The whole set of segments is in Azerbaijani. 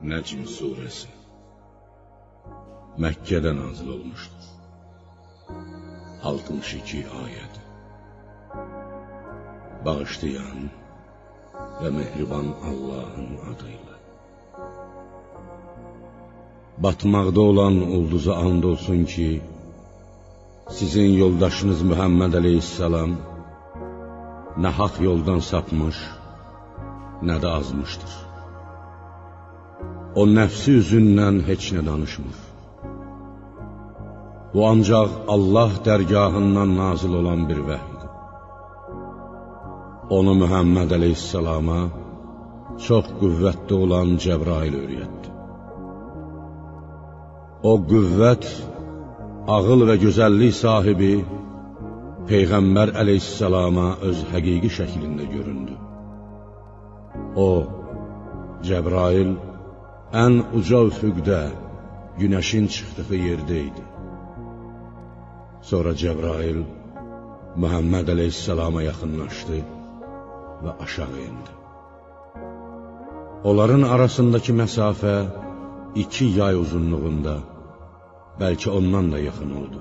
Nəcm surəsi Məkkədə nazil olmuşdur. 62 ayəd. Bağışlayan və mehriban Allahın adıyla. Batmaqda olan ulduza and olsun ki, sizin yoldaşınız Muhammed Aleyhisselam nə haq yoldan sapmış, nə də azmışdır. O nəfsi üzündən heç nə danışmır. Bu ancaq Allah dərgahından nazil olan bir vəhiydir. Onu Muhammed Aleyhisselama çox qüvvətli olan Cəbrail öyrətdi. O qüvvət, ağıl və gözəllik sahibi Peyğəmbər Aleyhisselama öz həqiqi şəklində göründü. O, Cəbrail, ən uca üfüqdə, günəşin çıxdığı yerdə idi. Sonra Cəbrail, Muhammed Aleyhisselama yaxınlaşdı və aşağı indi. Onların arasındakı məsafə 2 yay uzunluğunda, bəlkə ondan da yaxın oldu.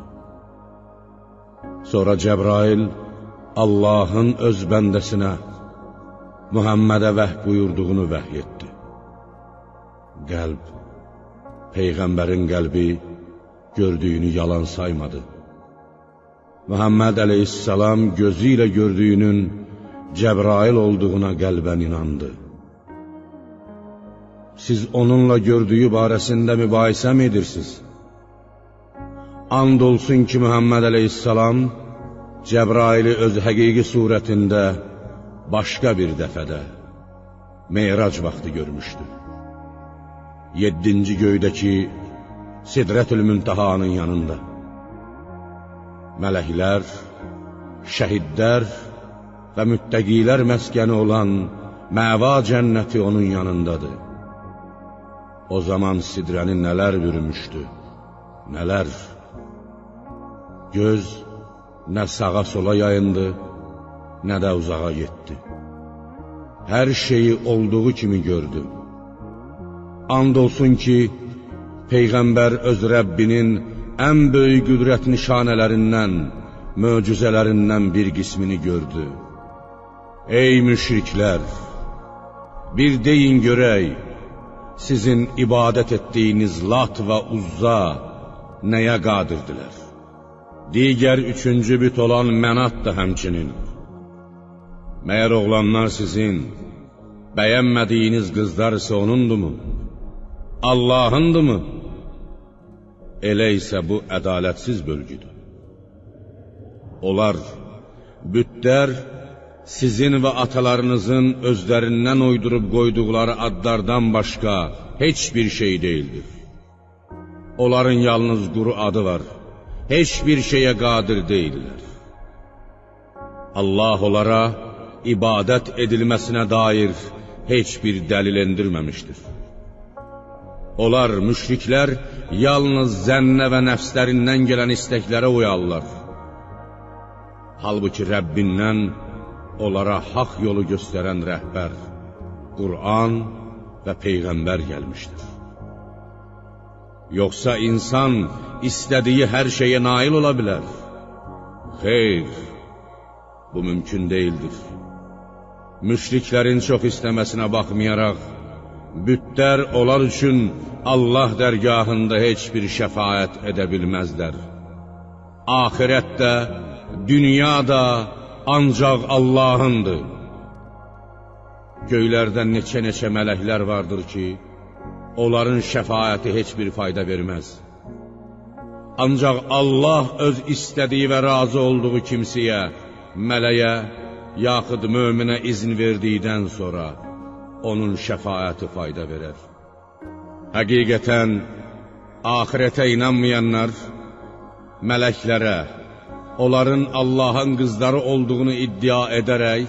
Sonra Cəbrail, Allahın öz bəndəsinə, Muhammedə vəhy buyurduğunu vəhy etdi. Qəlb, Peyğəmbərin qəlbi gördüyünü yalan saymadı. Muhammed Aleyhisselam gözü ilə gördüyünün Cəbrail olduğuna qəlbən inandı. Siz onunla gördüyü barəsində mübahisə mi edirsiniz? And olsun ki, Muhammed Aleyhisselam Cəbraili öz həqiqi surətində başqa bir dəfədə Meyrac vaxtı görmüşdü. 7-ci göydəki Sidrətül Müntahanın yanında. Mələklər, şəhidlər və müttəqilər məskəni olan Məva cənnəti onun yanındadır. O zaman sidrəni nələr bürümüşdü, nələr. Göz nə sağa sola yayındı, nə də uzağa getdi. Hər şeyi olduğu kimi gördü. And olsun ki, Peyğəmbər öz Rəbbinin ən böyük qüdrət nişanələrindən, möcüzələrindən bir qismini gördü. Ey müşriklər! Bir deyin görək, sizin ibadət etdiyiniz Lat və Uzza nəyə qadirdilər? Digər 3-cü büt olan Mənat da həmçinin. Məyər oğlanlar sizin, bəyənmədiyiniz qızlar isə onundumu? Allahındımı? Elə isə bu ədalətsiz bölgüdür. Onlar, bütlər, sizin və atalarınızın özlərindən uydurub qoyduqları adlardan başqa heç bir şey deyildir. Onların yalnız quru adı var, heç bir şeyə qadir deyirlər. Allah onlara ibadət edilməsinə dair heç bir dəlil endirməmişdir. Onlar, müşriklər, yalnız zənnə və nəfslərindən gələn istəklərə uyarlar. Halbuki Rəbbindən onlara haqq yolu göstərən rəhbər, Qur'an və Peyğəmbər gəlmişdir. Yoxsa insan istədiyi hər şeyə nail ola bilər? Xeyr, bu mümkün deyildir. Müşriklərin çox istəməsinə baxmayaraq, bütlər onlar üçün Allah dərgahında heç bir şəfaət edə bilməzlər. Ahirətdə, dünyada ancaq Allahındır. Göylərdə neçə-neçə mələklər vardır ki, onların şəfaəti heç bir fayda verməz. Ancaq Allah öz istədiyi və razı olduğu kimsəyə, mələyə, yaxud möminə izin verdikdən sonra onun şəfaəti fayda verər. Həqiqətən, ahirətə inanmayanlar, mələklərə, onların Allahın qızları olduğunu iddia edərək,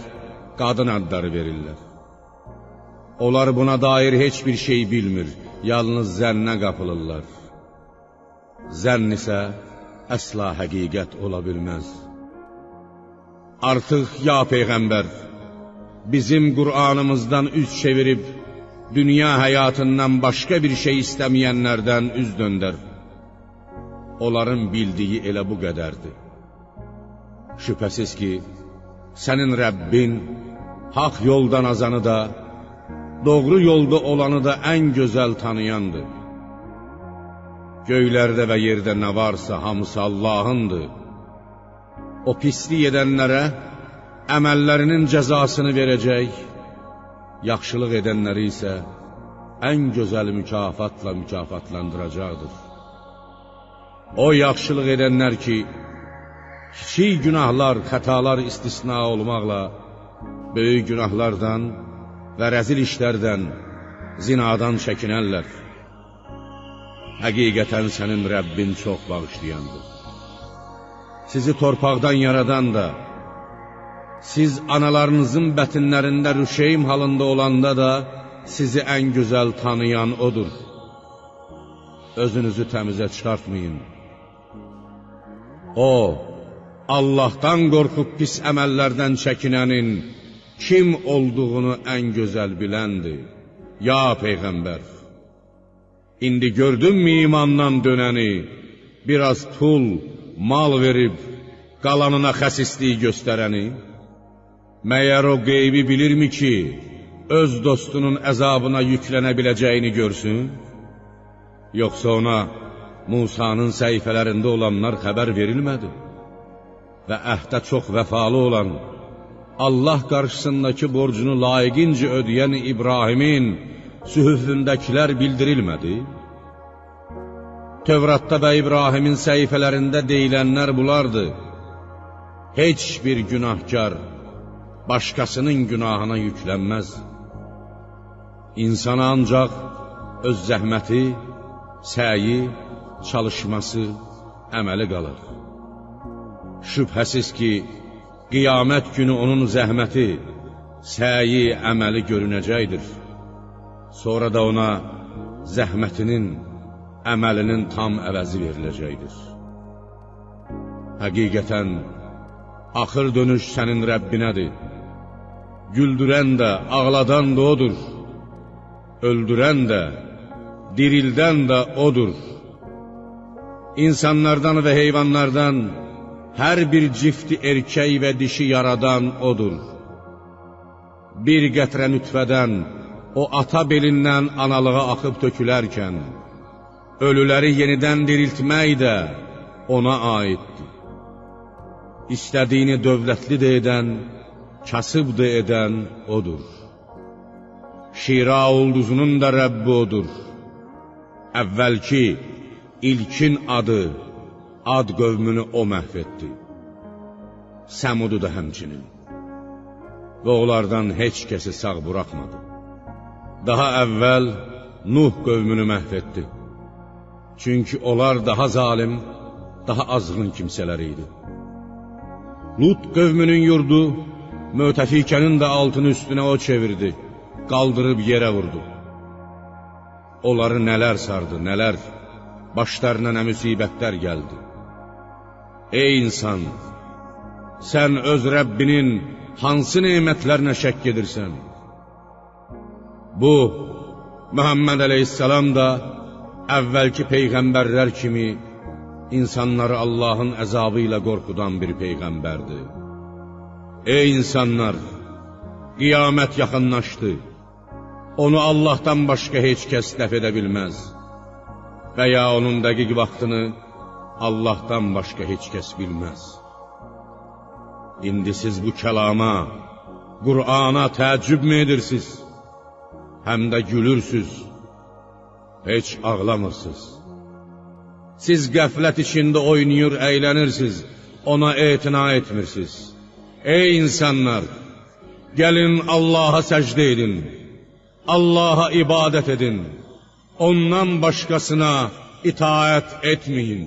qadın adları verirlər. Onlar buna dair heç bir şey bilmir, yalnız zənnə qapılırlar. Zənn isə əsla həqiqət ola bilməz. Artıq, ya Peyğəmbər, bizim Qur'anımızdan üz çevirib, dünya həyatından başqa bir şey istəməyənlərdən üz döndər. Onların bildiyi elə bu qədərdir. Şübhəsiz ki, sənin Rəbbin haqq yoldan azanı da, doğru yolda olanı da ən gözəl tanıyandır. Göylərdə və yerdə nə varsa hamısı Allahındır. O pislik edənlərə əməllərinin cəzasını verəcək, yaxşılıq edənləri isə ən gözəl mükafatla mükafatlandıracaqdır. O yaxşılıq edənlər ki, kiçik günahlar, xətalar istisna olmaqla, böyük günahlardan və rəzil işlərdən, zinadan çəkinərlər. Həqiqətən sənin Rəbbin çox bağışlayandır. Sizi torpaqdan yaradan da, siz analarınızın bətinlərində rüşeym halında olanda da, sizi ən gözəl tanıyan odur. Özünüzü təmizə çıxartmayın. O, Allahdan qorxub pis əməllərdən çəkinənin kim olduğunu ən gözəl biləndir. Ya Peyğəmbər, indi gördünmü imandan dönəni, biraz pul, mal verib, qalanına xəsisliyi göstərəni? Məyər o qeybi bilirmi ki, öz dostunun əzabına yüklənə biləcəyini görsün? Yoxsa ona Musanın səhifələrində olanlar xəbər verilmədi? Və əhdə çox vəfalı olan, Allah qarşısındakı borcunu layiqincə ödəyən İbrahimin sühüfündəkilər bildirilmədi? Tövratda və İbrahimin səhifələrində deyilənlər bulardı. Heç bir günahkar başqasının günahına yüklənməz. İnsana ancaq öz zəhməti, səyi, çalışması, əməli qalır. Şübhəsiz ki, qiyamət günü onun zəhməti, səyi, əməli görünəcəkdir. Sonra da ona zəhmətinin, əməlinin tam əvəzi veriləcəkdir. Həqiqətən, axır dönüş sənin Rəbbinədir. Güldürən də, ağladan da odur. Öldürən də, dirildən də odur. İnsanlardan və heyvanlardan hər bir cifti erkək və dişi yaradan odur. Bir qətrə nütfədən o ata belindən analığa axıb tökülərkən, ölüləri yenidən diriltmək də ona aiddir. İstədiyini dövlətli də edən, kasıb da edən odur. Şira ulduzunun da Rəbbi odur. Əvvəlki, ilkin adı, Ad qövmünü o məhv etdi. Səmudu da həmçinin. Və onlardan heç kəsi sağ buraxmadı. Daha əvvəl Nuh qövmünü məhv etdi. Çünki onlar daha zalim, daha azğın kimsələr idi. Lut qövmünün yurdu, Mötəfikənin də altını üstünə o çevirdi, qaldırıb yerə vurdu. Onları nələr sardı, nələr, başlarına nə müsibətlər gəldi. Ey insan, sən öz Rəbbinin hansı nemətlərinə şəkk edirsən? Bu, Muhammed Aleyhisselam da əvvəlki peyğəmbərlər kimi insanları Allahın əzabı ilə qorxudan bir peyğəmbərdir. Ey insanlar, qiyamət yaxınlaşdı. Onu Allahdan başqa heç kəs dəf edə bilməz. Və ya onun dəqiq vaxtını Allahdan başqa heç kəs bilməz. İndi siz bu kəlama, Qur'ana təəccüb mü edirsiniz? Həm də gülürsüz, heç ağlamırsınız. Siz qəflət içində oynayır, əylənirsiniz, ona etina etmirsiniz. Ey insanlar, gəlin Allaha səcdə edin, Allaha ibadət edin, ondan başqasına itaət etməyin.